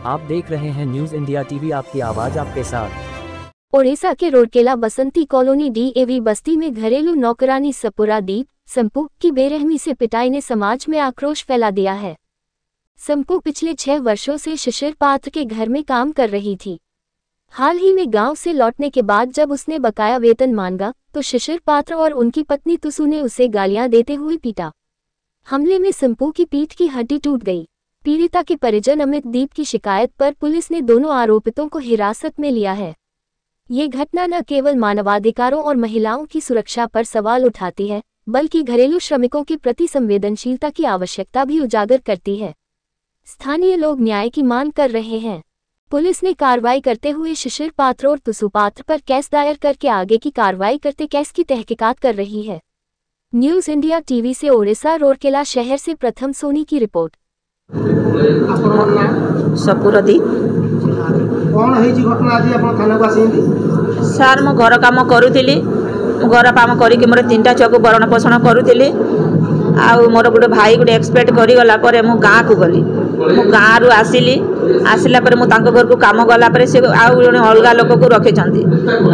आप देख रहे हैं न्यूज इंडिया टीवी, आपकी आवाज आपके साथ। ओडिशा के रोडकेला बसंती कॉलोनी डीएवी बस्ती में घरेलू नौकरानी सपुरा दीप संपू की बेरहमी से पिटाई ने समाज में आक्रोश फैला दिया है। संपू पिछले 6 वर्षों से शिशिर पात्र के घर में काम कर रही थी। हाल ही में गांव से लौटने के बाद जब उसने बकाया वेतन मांगा तो शिशिर पात्र और उनकी पत्नी तुसु ने उसे गालियां देते हुए पीटा। हमले में संपू की पीठ की हड्डी टूट गई। पीड़िता के परिजन अमित दीप की शिकायत पर पुलिस ने दोनों आरोपितों को हिरासत में लिया है। ये घटना न केवल मानवाधिकारों और महिलाओं की सुरक्षा पर सवाल उठाती है, बल्कि घरेलू श्रमिकों के प्रति संवेदनशीलता की आवश्यकता भी उजागर करती है। स्थानीय लोग न्याय की मांग कर रहे हैं। पुलिस ने कार्रवाई करते हुए शिशिर पात्र और तुसु पात्र पर केस दायर करके आगे की कार्रवाई करते केस की तहकीकात कर रही है। न्यूज इंडिया टीवी से ओडिशा रोडकेला शहर से प्रथम सोनी की रिपोर्ट। सपुरा दी सार मो घर काम करूली। घर काम करके मोर 3टा छुआ भरण पोषण करूली। आउ मोर गोटे भाई गोटे एक्सपेक्ट करीगला मु गाँ को गली। मु गाँ रु आसिली। आसला घर को काम गला से आउ जड़े अलग लोक को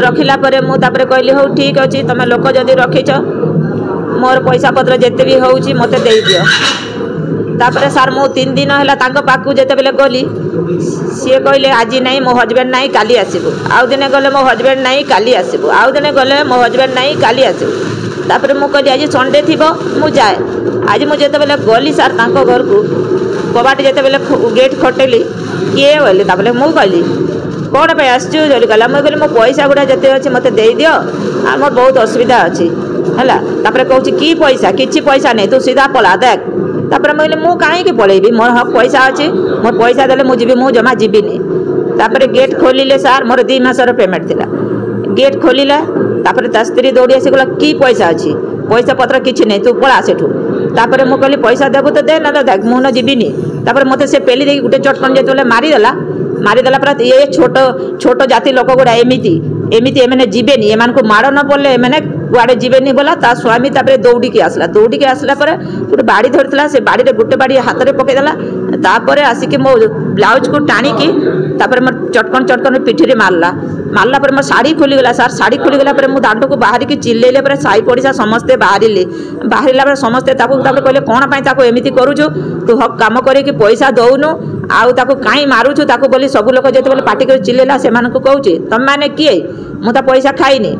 रखिला मुझे कहली हो ठीक अच्छे तुम लोक जदि रखीच मोर पैसा पत्र जिते भी हो मत दे दियो। तापर सार मु 3 दिन है पाक जिते बेले गली सी कहले आज नहीं मो हजबैंड नहीं काली आसबू। आउ दिने गले मो हजबैंड नहीं काली आसबू। आउ दिने गले मो हजबैंड नहीं काली आसबू। तापर मु कहली आज संडे थी मु जाए। आज मुझे बेले गली सार घर को कबाट जिते बेले गेट खटेली किए बोली। तापर मु कहली कौन पे आसचु गला मुझे कहली मो पैसा गुड़ा जिते अच्छे मत दे दियो आ मोर बहुत असुविधा अच्छी है। तापर कहूँ कि पैसा किसी पैसा नहीं तू सीधा पला देख। तापर मुझे मु कहीं पलैबी मोर हक पैसा अच्छी मोर पैसा देले मुझे मु जमा जीविनी। तापर गेट खोलिले सार मोर 2 मासर पेमेंट थिला। गेट खोलिला तापर ता स्त्री दौड़ी आसी गला कि पैसा अच्छी पैसा पत्र किसी नहीं तू पला सेठू। तापर मु कहली पैसा देबू तो दे ना देख मु न जीविनी। तापर मते से पेली दे गुटे चटकन जेतले मारिदेला पर ये छोट छोट जाति लोक गुड़ा एमती एमने जीवेनि एमान को माड़ न पड़े एमने कुआड़े जीवेनि बोला ता स्वामी तापर दौड़ी आसला पर गोटे बाड़ी धरता से बाड़ी रे गोटे बाड़ी हाथ में पकईदेला। तापर आसिक मो ब्लाउज को टाणिकी तापर मोर चटकन पिठी मारला पर मो शाढ़ी खोलीगला। सार शाढ़ी खोलीगला पर दांड को बाहर की चिल्लेले पर साई पड़िशा समस्ते बाहर समस्ते कहले कौन पाई एमती करूचु तू हक काम करे कि पैसा दौनु आउ कहीं मारुचु बोली सब लोग जो पार्टी कर चिल्लेला से कहूँ तुम मैंने किए मुझे पैसा खाईनी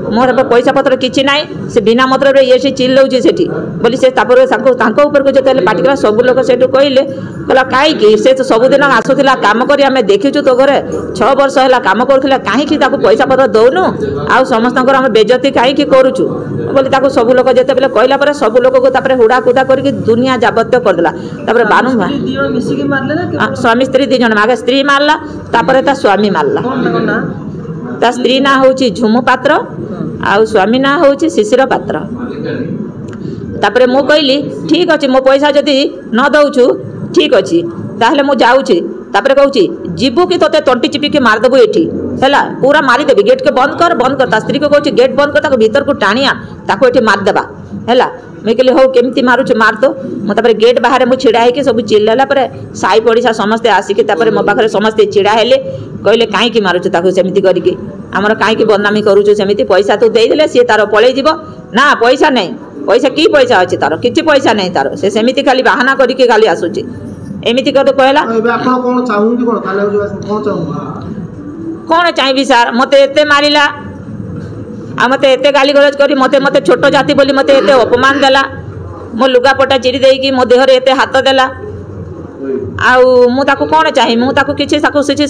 मोर पैसा पत्र किसी ना से बिना मतलब ये से चिल्लाऊँ से बोली से ऊपर को जो पार्टी कला सब लोग से कहले कहला कहीं से तो सबुदिन आसूला कम कर आम देखीचु तो घरे 6 वर्ष है कम करूला कहीं पैसा पत्र दौनु आउ समस्त आम बेजती कहीं करुचु बोली सब लोग जो कहला सब लोग को हुड़ा कुदा करके दुनिया जाबत्य करदेला। बानू स्वामी स्त्री 2 जन आगे स्त्री मारला तापर ता स्वामी मारला। ता स्त्री ना हूँ झुमु पात्र आउ स्वामी ना हूँ शिशिर पात्र। तापर मु कहली ठीक अच्छे मो पैसा जदि न दौचु ठीक अच्छे ताहले मु जाऊँगी। तापर कहूँ जीवु कि तोते तंटी चिपिकी मारदेबू एठी है पूरा मारिदेवी गेट के बंद कर ता स्त्री को कहूँ गेट बंद कर भीतर को टाणिया ताको एठी मारदेबा है। मुझे कहली हो केमती मारुच मार दो मुझे गेट बाहर मुझे छिड़ा है सब चिल्ला साई पड़िशा समस्ते आसिक मो पाखे समस्ते छिड़ा हेले कहले कहीं मारुच सेमती करके आमर कहीं बदनामी करुचु सेमती पैसा तू देदेले सी तार पलि जीव ना पैसा नहीं पैसा कि पैसा अच्छे तार किसी पैसा नहीं तार से सेमती खाली बाहाना करके खाली आसूची एमती कर कहला कौन चाहिए सार मत एत मारिला आ मत एत गाली गलज कर मत छोट जाति बोली मत एत अपमान देला मो लुगापटा चिरी देकी मो देहरे एत हाथ देला आउ मु ताको कौन चाहिए मु ताको किछि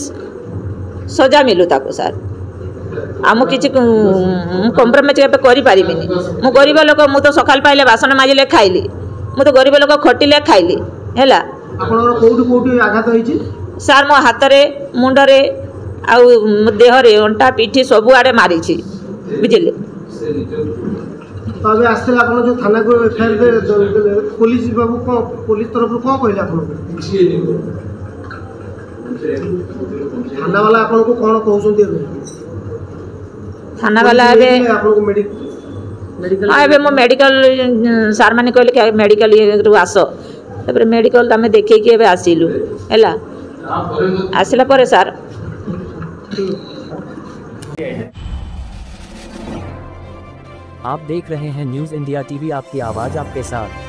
सजा मिलू ताको सार आ मु किछि कॉम्प्रोमाइज करि पारिबिनी। मु गरीब लोक मु तो सकाल पाइले बासन माजिले खाइली मु तो गरीब लोक खटिले खाइली हैला। आपनर कोठी आघात होइछि सार मो हाथ रे मुंड रे आउ देहरे अंटा पिठी सब आड़े मारिछि बुझिले। तबे आस्ते आपन जो थाना को एफआईआर पुलिस बाबू को पुलिस तरफ को कहले आपन थाना वाला आपन को कोन कहउछन्ती थाना वाला एबे आपन को मेडिकल एबे मो मेडिकल सार माने कहले मेडिकल रु आसो तापर मेडिकल आम देखिए आसिलु है ଆସିଲା ପରେ ସାର୍ आप देख रहे हैं न्यूज़ इंडिया टीवी आपकी आवाज़ आपके साथ।